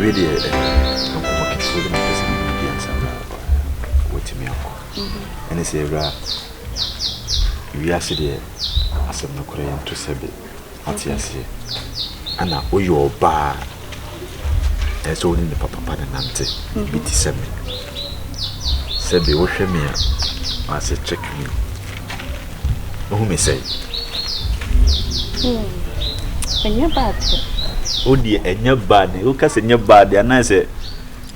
really a market for the person with me. And it's a we are sitting as a Korean to Sebi at Yasi. And now, your bar as only the papa and auntie, BT Sebi. Sebi, wash me as a check me. Who may say? And you're bad. Oh, dear, and you're bad. You can say you're bad, and I say,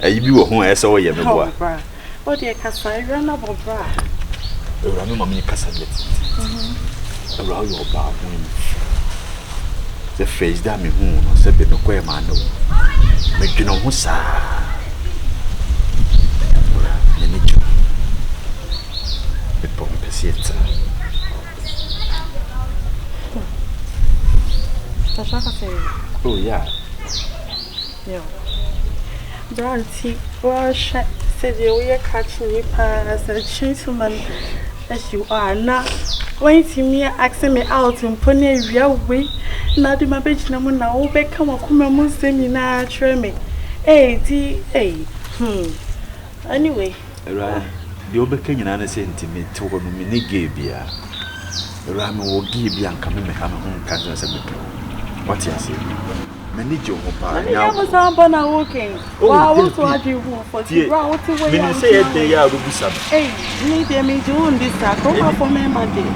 you who I saw you. Oh, dear, Cassa, you're not a bra. You remember me, Cassa. Around your bar, the face that me who said the queer man. Make you know who's the pompesieta. Oh, yeah. Yeah. Branty, well, said you were catching me as a gentleman as you are now. Waiting me, asking me out and pony real way. Not in my bitch, no one now, become a common seminar, tremmy. Anyway, right. The Obekin and innocent me told me, Gabia. The Ram will give you and come in home, Kansas. What you say? Manage your papa. I was on Bona walking. Wow, what do you want for tea? When you say they are will be some. Hey, need them doing this. I come for me, my dear.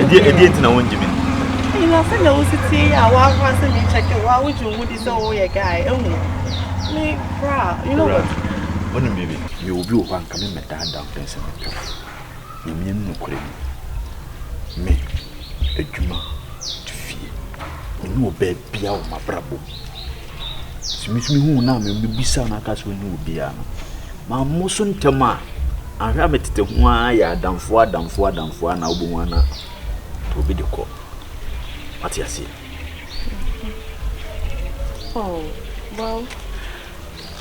I didn't know when you mean. I said, I was sitting. I was in checking. Why would you this away a guy? Me, you know what? When baby, you will be one coming with that down there. You mean no cream. Me, a juma to fear. You baby out my brabo. Smith me who now may be son of us when you be a my motion tama. I have it to why I done for now, Buana to be the call. What you see? Oh, well,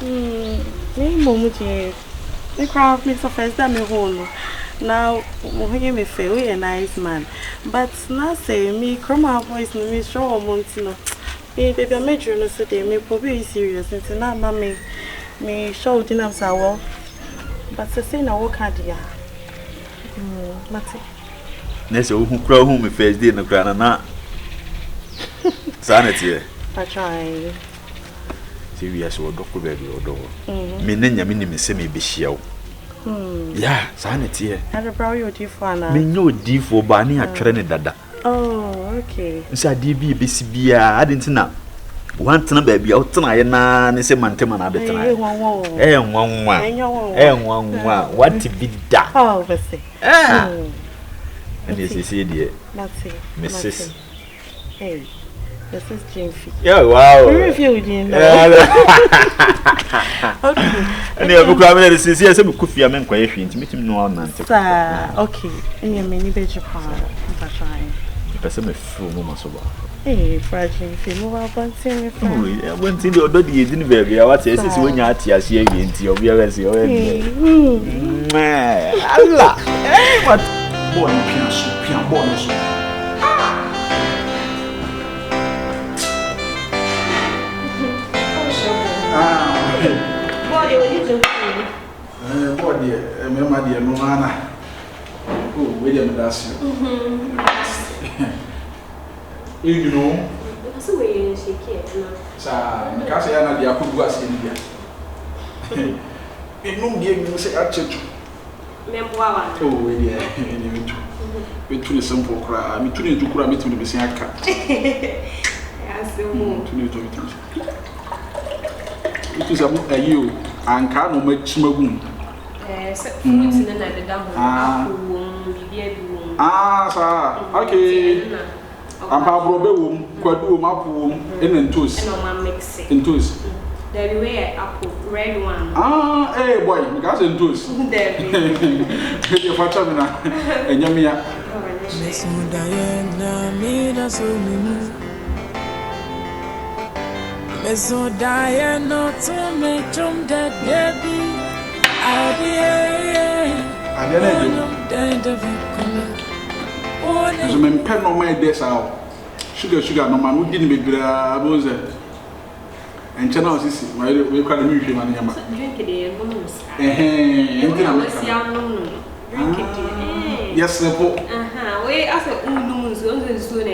me, Momuji, the crowd makes a first time home. Now, he may feel a nice man, but now say me, come out voice, me show Montino. Baby, I made you know today, me probably serious, and now, mammy, me show dinner sour. But the same, I walk at ya. Matty. Nessa, who crow whom me face dinner, Granana. Sanity. I try. Serious or Dr. Baby or door. Meaning, your minimum semi be show. Yeah, sanity. Had a brow your deep one. Me no deep for Barney at Trinidad. Oh, okay. Inside DB, BCB, I didn't know. One time, baby, out tonight, and it's a manteman at the time. What to be that? Oh, let's see. And this is idiot. Mrs. Hey, this is Gyemfi. Yeah, wow. We reviewed you. Okay. And you have a sincere some coffee and question to meet him no one. Okay. And your many better part. Trying. The person a full moment over. Hey, fragile film about something. I went in the other day, didn't baby. I was saying when you're at your see again to your viewers. Allah. Hey, what? Boy, piano, bonus. Body, my dear Moana. Oh, William, that's you know. So we shake it. Sir, because I am the Akubu as India. It no give me say at church. Memoir. Oh, yeah, we too simple cry. Me too to cry me to be saying cat. Yes, the moon to it is a you and can't make smoke. Food in the dam. Okay. I'm probably quadrum apple in toast. In toast. There we apple, red one. Ah, hey boy, because in toast. There you for Chamina and Yamia. Meso Diana to me from that baby. I'll be so men pen on my desk out. Sugar, no man, we didn't be good. And channel is we call the music man. Drink it, moons. Drink it. Yes, simple. We ask a moons, soon.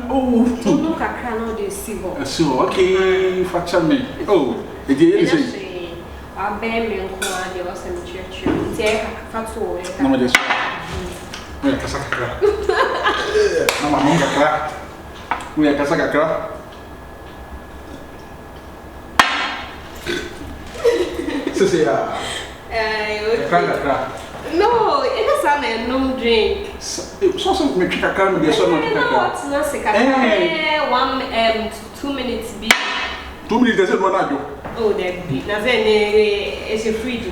Oh, look at crown the civil. So, okay, for me. Oh, it is. Our baby and Quad, was in church. Take a fatso. No, just. We are Casacra. No, it is a no drink. So some make a car with your son. One 2 minutes be 2 minutes doesn't run out. Oh, that be nothing is a free to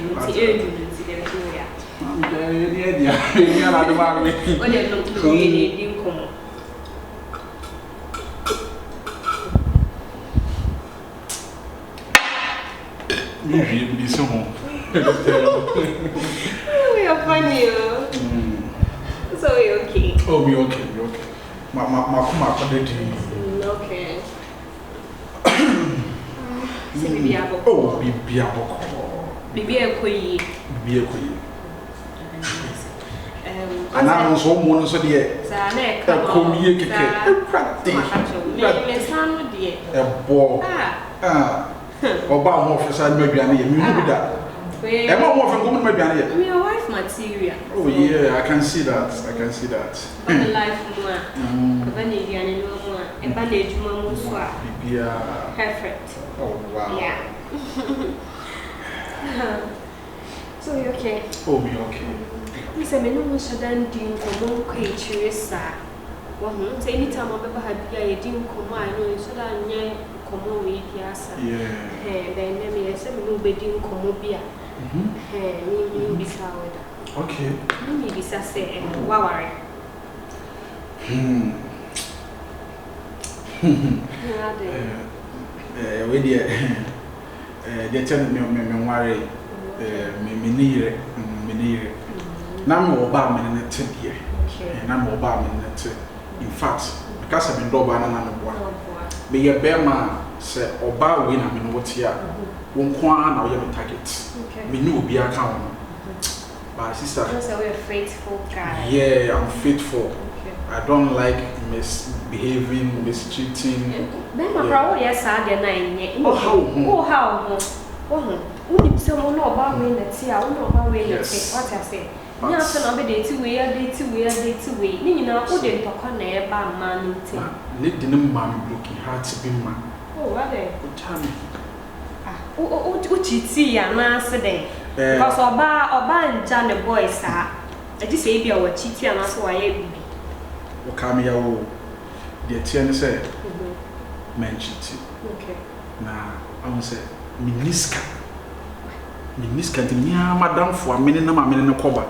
You'll be so home. We are funny. So we're okay. Oh, be okay, be okay. My Okay. Bibi aboko. Oh, bibi aboko. Bibi ekoyi. Bibi ekoyi. Ana so mo no so de. Sa na e come ye keke. Me sanu de. Ebo. Oba mo ofisa na aduane ye. Me hu bi da. E ma mo ofin ko mo aduane ye. We are wife material. Oh yeah, I can see that. I can see that. But the life mo a. Ba na aduane no mo a. E ba na ejuma mo so a. Bibia. Perfect. Oh wow. Yeah. So you okay? Oh, me okay. We say me no mo shadan din ko mo ko e chire sa. Wo hu say anytime I be ha bia ye din ko mo I know so that nye ko mo we bia sa. Yeah. Then me say me no be din ko mo bia. Me bisa weda. Okay. Me bisa say wa ware. We dear, they tell me worry, me near, now more about me in a tip here, and I'm more about me in a tip. In fact, because I've been dober and I'm one. Be a bear man, say, or bow win, I mean, what's here. Won't quan or your target. Me knew be a count. But sister, you're a faithful guy. Yeah, I'm faithful. I don't like misbehaving, mistreating. Then my brother, yes, I didn't. Oh, how? Who did someone know about me that see? I don't know about me. What I say. Yes, and I'll be day 2 way, day 2 way, day 2 way. You know, who didn't talk on there about man. Let the man looking hard to be man. Oh, what they? Tell me. Oh, see, and answer them. Because Oba and John the boys, sir. I just say, be our cheating, and that's why I be. Come here, the attorney said, mention it. Okay. Now, I will say, Miniska, Madame for a minute, no, I'm in a cover.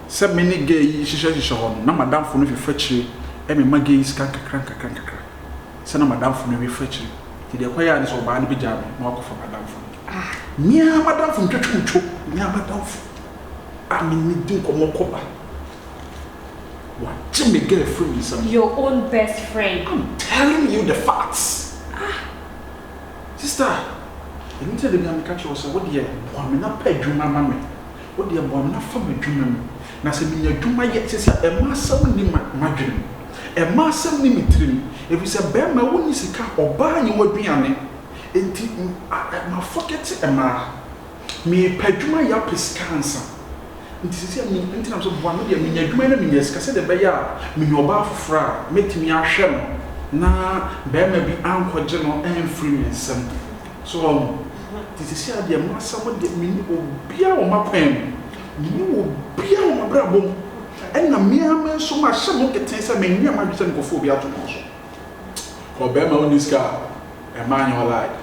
7 minutes gay, she says, no, Madame for me, fetch you, and my gay is crank. Send Madame for me, fetch you. Did the choir is over and be jamming, walk for Madame for me. Madame from Church, Madame. I'm in the Duke of Mokoba. What Jimmy get from you, your own best friend. I'm telling you the facts. Sister, you need to tell me I'm catch you. What do you want me not pay you, mamma? What do you want me not for me, dream? Now, say me, you do my yet, says a master in my dream. A master limit. If it's a bear, my one is a car or buy you would be on it. And my forget a ma. Me pay you my yapis cancer. This is in terms of one million, you do many years, Cassette the Bayer, me your bath fra, make me a shell. Now, bear may be uncle general and free some. So, this is here, dear master, what did me be on my pen? You will be on my bravo. And a mere man so much, some look at things I may near my return for phobia to Moscow. For Bema on this car, a man your life.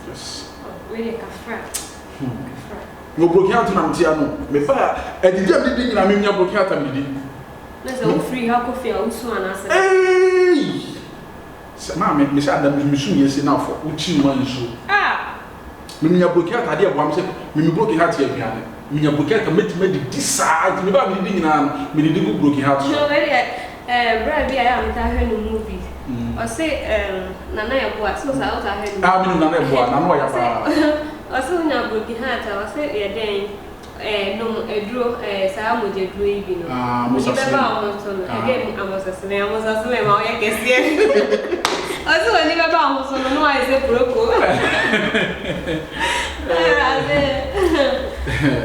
Yes. Really, a friend. No broken out Mantiano. Me fire, and the devil didn't I mean your broken out and did. Let's go free how coffee also and I said, hey! Mamma, Miss Adam, Miss Yes enough for which you want so. Me your broken out idea, one said, me broken out here behind it. Me your broken out made me decide without me digging on me the good broken out. No, very, Brad, I am tired of movies. I say Nana Yabua, so I was ahead. I mean, Nana Yabua, Nana Yabua. I saw you good behind. I was say, no, a draw, Sam with a dream. I was a slam, I guess, yeah. I saw a never bound, so no, I said, Broco.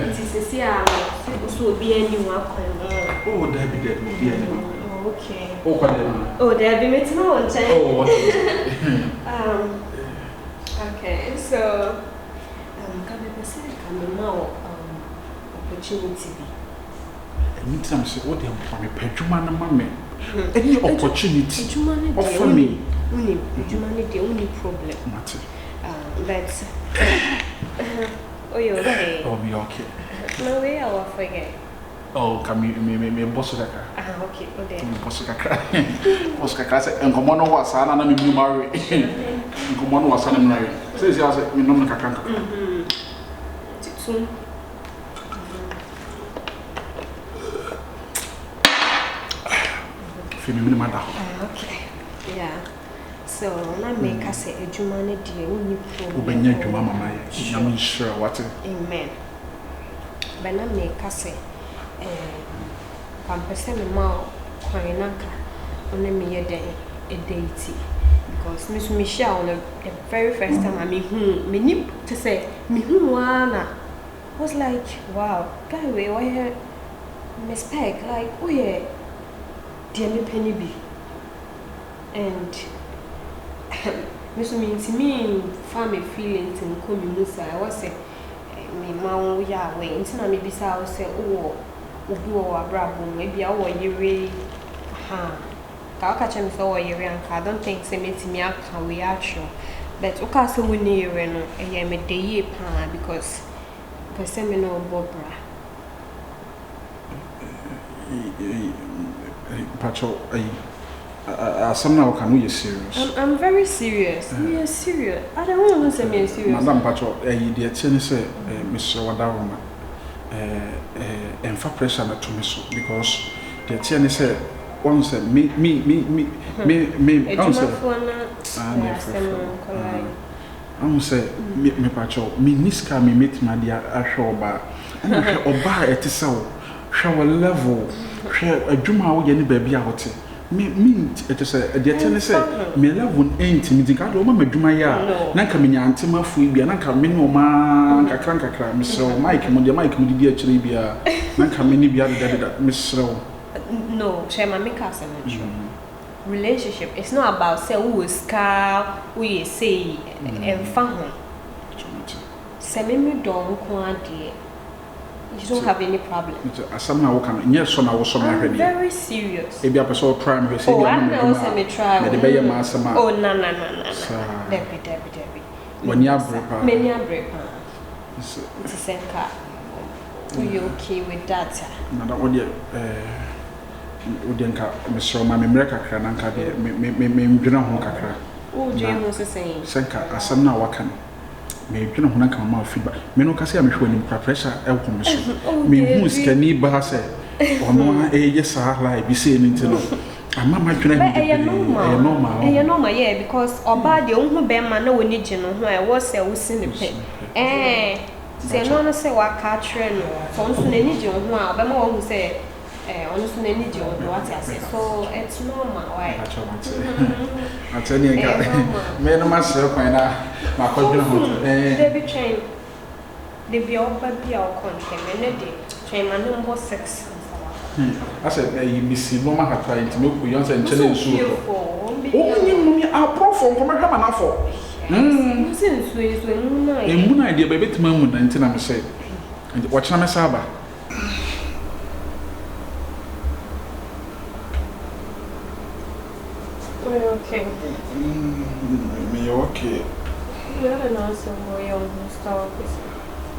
It is a sea, so be anyone. Oh, Debbie, that will be anyone. Okay. Oh, there be met no one time. Oh, okay, so can I say come now opportunity be. Anytime say what they for me pejuma na mama. Any opportunity offer me. Pejuma the only problem. But oh you okay? Oh me okay. No way I will forget. Oh, come me boss that. Okay, okay. Boss kakra. Boss kakra say enkomo no wasa na me bi marry. Enkomo no wasa na me marry. Say say me no kakra. Titun. Femi me mada. Okay. Yeah. So na make us say adwuma ne de onni problem. Obenya adwuma mama ye. Na me sure what. Amen. But na make us say campese me ma kwananka on me ye den a deity because me share on the very first time I me ni to say me wana was like wow guy we why me spec like oh yeah dear me penny be and me family feelings and come musa I was say me ma ya we ntina me bisa I say oh obi wo abrabo maybe awo yire ka catch me so yire and I don't think say metimi aka we actual but o ka say we ni yire no e me dey ye pa because person me no bobra Pacho some now can we serious. I'm very serious. We are serious. I don't want to say me serious. Madam Pacho the attorney say Mr. Wadaroma and for pressure to me so because the attorney said one said me I'm say me Pacho me niska me meet my dear Ashoba and oba at so shower level share a juma or any baby out me it is a the attorney said me level ain't me the card over my juma ya nanka me nyantima fu bia nanka me no ma kakra me so Mike mo dia Mike mo di actually bia nanka me ni bia da me so no share my make us relationship it's not about say who is car we say and fan say me don't kwade you don't have any problem. Somehow can yes so now so I'm very serious. Maybe a person try me say I'm not try. Me be ma sama. Oh no. Debbie. When you break. Many a break. It's a senka. Are you okay with that? Na da wodi nka me so ma me mre kakra na nka de me ndwena ho kakra. Oh, Jane was saying. Senka asam na waka me dwena ho na nka ma feedback. Me no ka say me hwe ni pressure e ko me so. Me hu skani ba say ono yes like be say anything no. Mama dwena he normal yeah because oba de ohun be ma na woni gye no ho e was say wo si ne pe say no say wa ka tre no so nso na ni gye ho a oba ma wo say honestly need you what I say so it's normal why I tell you me no myself na ma ko dwena ho they be train they be all baby all content and they train man number 6 I said you miss no ma hata it me ku yon say nchele nsu oh ni a profo ko ma hama na fo since we na emu na idea be betima mu na ntina me say watch na me saba okay. Me okay. You are an awesome boy on the star office.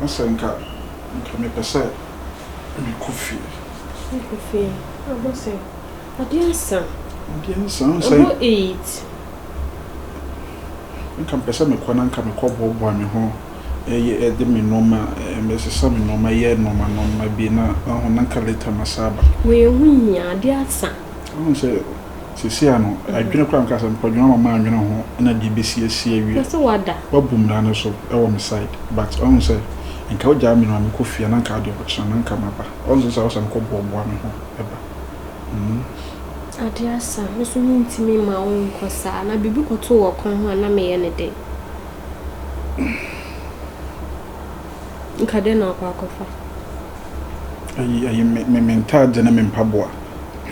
I said, me pesa me coffee. Coffee. I must say, I didn't say. Say 8. I can pesa me kwana nka me kobo me ho. De me normal me se me normal ye normal bi na ho nanka later masaba. We hu nya de asa. I say Sisiano, I drink a crack and put your mamma and home and a DBC. That's what that. What boom down so on my side, but on say, and cow jamming on coffee and cardio, and come up. All this house and couple of one ever. Adia sa, meso nti me ma won kosa na bibi koto wo kon ho na me ye ne de. Nkade na kwa kofa. I mental de na me mpaboa.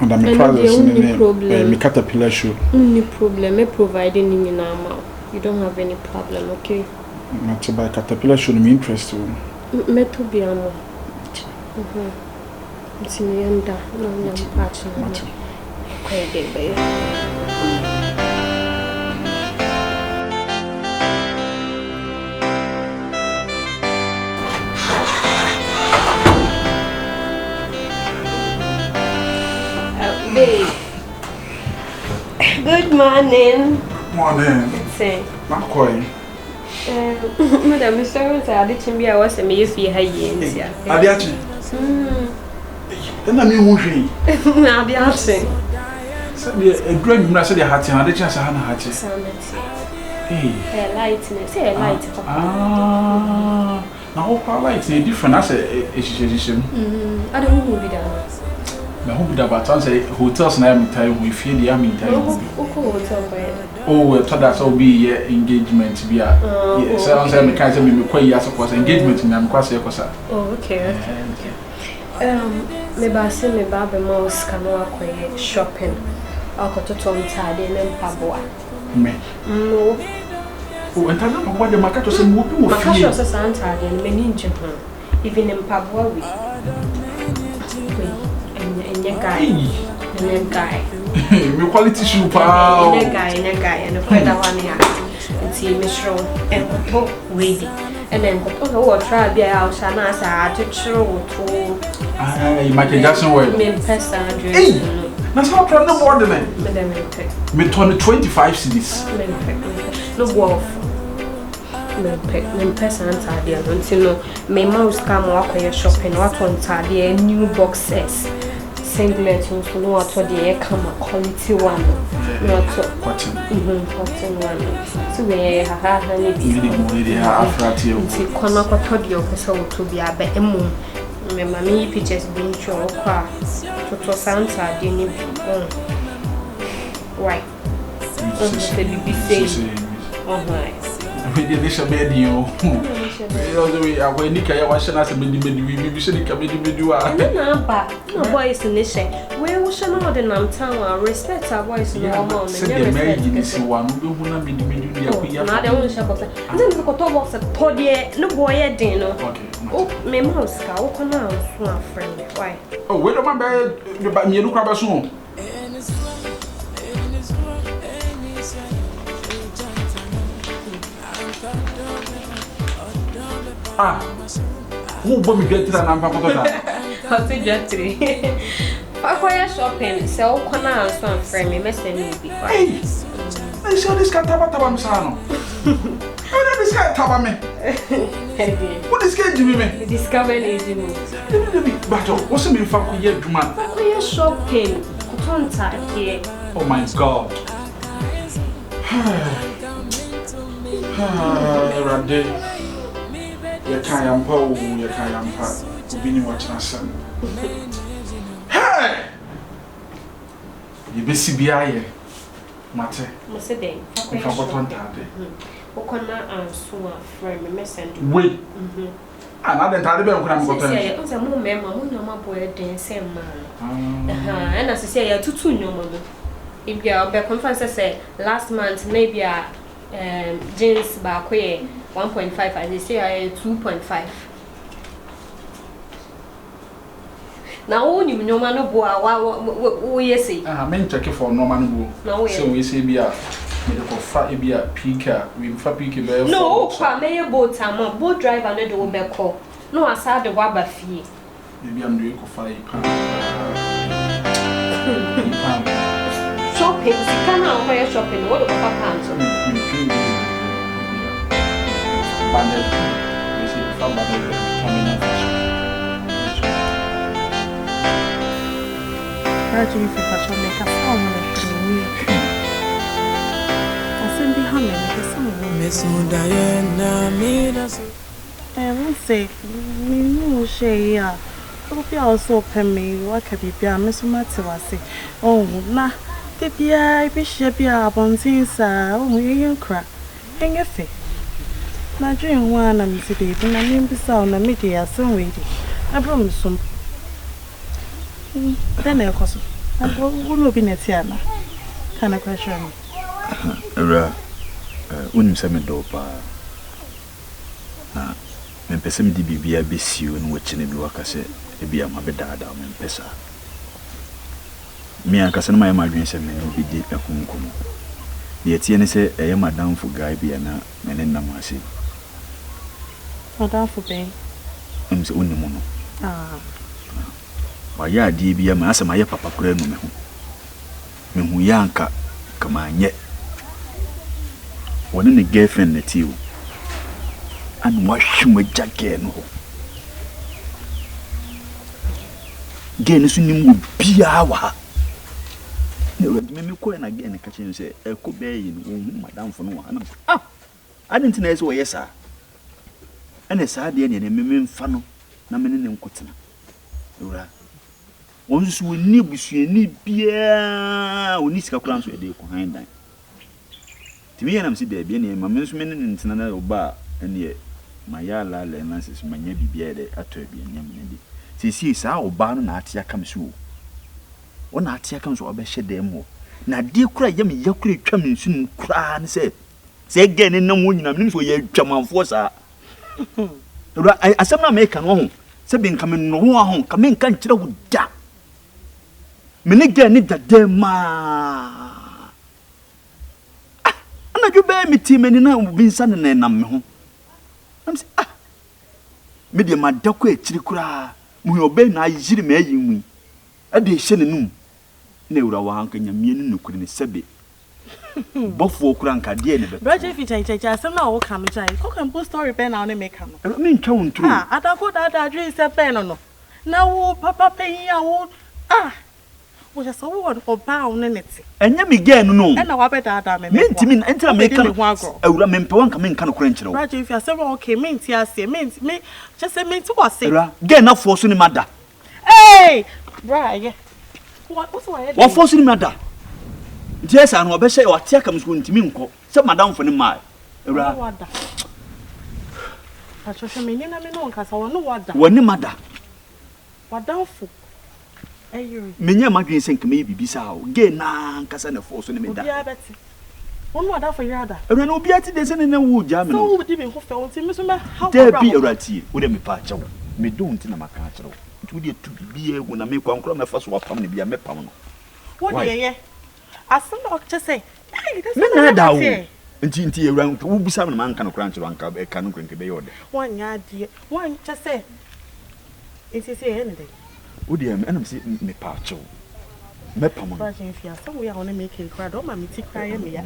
Honda me trousers ne me caterpillar shoe. No problem, me providing ni na ma. You don't have any problem, okay? Not to buy caterpillar shoe me interest you. Me to be amo. Nti me enda na nya mpachi na. Baby. Babe. Good morning. Morning. Say. Not quite. Madam, Mr. I didn't be I was a me if you had yen. Adiachi. Then I mean, who's Adiachi. A dream, I said, I had to have a chance. I had to hey, lightness, say a light. Now, how light is different as a education. I don't know who did that. I hope that about hotels and I'm time we feel the army time. Oh, that's all be engagement. Be a sounds like kind of me quite yes, of course, engagement in Amquasi. Oh, okay. Maybe I see me Baba Mouse can walk away shopping. I'll go to Tom Tardy and Paboa. Me? No. Oh, and I don't know what the market was in Whoopie. Macash was a Santa and many in Japan, even in Paboa. And your guy, and your guy. Me quality shoe, pal. And a guy, and a friend of one here. And see Miss Rowe and talk with it. And then go try to be out and as I to show to Michael Jackson way. Me person. That's how I'm no more than me 25 cities. No wolf. Me person Tardy. I don't know. My mouse come walk away shopping. What on Tardy? New boxes. Singlet, you know what the come a quality one. Not cotton. Cotton one. So we have honey. See, Conako told you to be a better moon. My mammy pictures being shown car to Santa Dini. Right. The BBC. Oh, nice. We did this a video. I went Nika, I was as a baby, should come in the no boys in this way. Where was she not in our town? Respect our voice in our mom. And this one who will be the media. Not the only shop of it. Then the top of the podium, no boy at dinner. Oh, my mouse, how can I friend? Why? Oh, wait a minute, about me, look at soon. Ah, who will be getting an unpopular? How to get three? Why shopping? So, can I also friend me? Messing me. Hey, I saw this cat Tabatam Sano. How did this cat Tabame? What is getting me? Discovering is you. But what's the meaning for you, man? Why shopping? Contact here. Oh my God. Rande. You can't pull, you can't pass. You've been watching us. Hey! You be CBI, Mate. Mr. If I got one time. Okona and so friend me messenger. Wait. Another time, I'm going to go. I was a moment, my boy, then same man. And as I say, you're too normal. If you are conference, say last month, maybe a jeans back way 1.5, and they say I 2.5. Now, only no man of boy, yes, I mean, check for no man. No, so we say, be a fat, be a peaker, we fabric. No, Maye boat, I'm a boat driver, and the woman call. No, I saw the wabba fee. Maybe I'm doing for £5. Shopping, can I wear shopping? What about pounds? Banded, we see from Banded coming up. How do you feel for make a phone? I say, me say ya. If you also pay me, what can be a Miss Matawasi? Oh, nah, the beer, bishop, ya, bonzins, oh, you crack. Hang a fee. My dream one, I'm today, and I mean, the sound of media, some way. I promise some. Then I'll cost. I will be Netiana. Can I question? Wouldn't send me dopa. Me pese me di bibia besi o no wachi na bi waka se e bia ma be daada me pesa me aka se na my madwen se me no bi di ekunkum de tie ne se eye madam fu guy bia na me ne nam ase madam fu be se onni mo no wa ya di bia ma ase ma ye papa kura no me hu ya anka kama nye woni ne girlfriend na ti o and wash my jacket no again so ni mu bia wa me ko na again ka chen say e ko be yi no madam fo no wa na I didn't know so yes sir ene sa de ne me mfa no na me ne nkotena ora won so ni busuani bia oni sika kura so e de ko han dan timi yana msi de bia ne ma me so me ne ntena na oba ene Maye la lenansis manya bibia de atwa bia nyam ne di sisi sa oba no na atia kam so wona atia kam so obehye dem ho na di kura yam yakura twam nsun kura ne se gene nam wonyina mnim so ye twamanfo sa ro asem na me kan ho se bin kam no ho kam nka nkire wo da me ne gene da dem ma ana ju be mi ti meni na bin sa ne nam me ho I'm say me de madako ekiri kura mu obe na yiri me ayinwi ade hye ne num na ewura wa hanka nyamie ne nukuri ne sebe bofo kura nka de ne be brother fi chai asem na wo ka no chai ko kan post story pen na o ne make no me ntwa won tru adako da dream se pen no na wo papa pen ya wo wo just so wo oba o ne neti enya me gen no e na wa be da me ntimi entra me kan ewura me mpe wanka me nka no kura nkyere wo brother fi asem okay me nti ase me just say me nti wo se gen na fo so ni mada hey brother what's why wa fo so ni mada nti esa no obehye wa tia kam so ntimi nko se madam fo ni ma ewura wada acho me ni na me no nka sa wo no wada woni mada wada fo menya madwen senke me bibisa o ge na nkasa na fo so ne me da obia beti won wada fo yada ewura na obia ti de se ne wo gya me no so wo di me ho fe won ti me so me how da bi ewura ti wo de me pa acha wo me don ti na maka acha wo nti wo de tu bibia wo na me kwankro me fa so wapam ne bia me pam no wo de ye aso na o che say me na da wo nti ewura wo bisa me na manka no kra nchiro anka e ka no krenke be yode wanya die wan che say isi say anything Udi am say me pa acha wo me pam no ba Gyemfi so we are on make cry do ma me ti cry me ya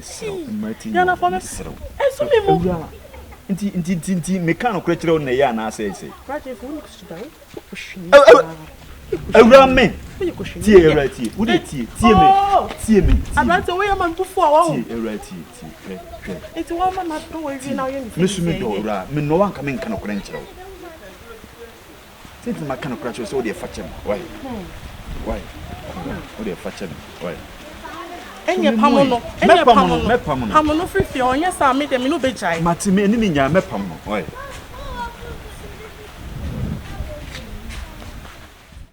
ya na for me so me mo nti me kan no kra kire wo na ya na say ba Gyemfi wo ku sudan ewura me tie ewura tie wo de tie me abante we am bufo a wo tie ewura tie iti wa ma na do we na yo me su me do ewura me no wan ka me kan no kra nkire wo since my kind of crash so they fetch him why what they fetch him why enye pamono pamono free fi onye sa me dem no be jai mati me ni nya me pamono why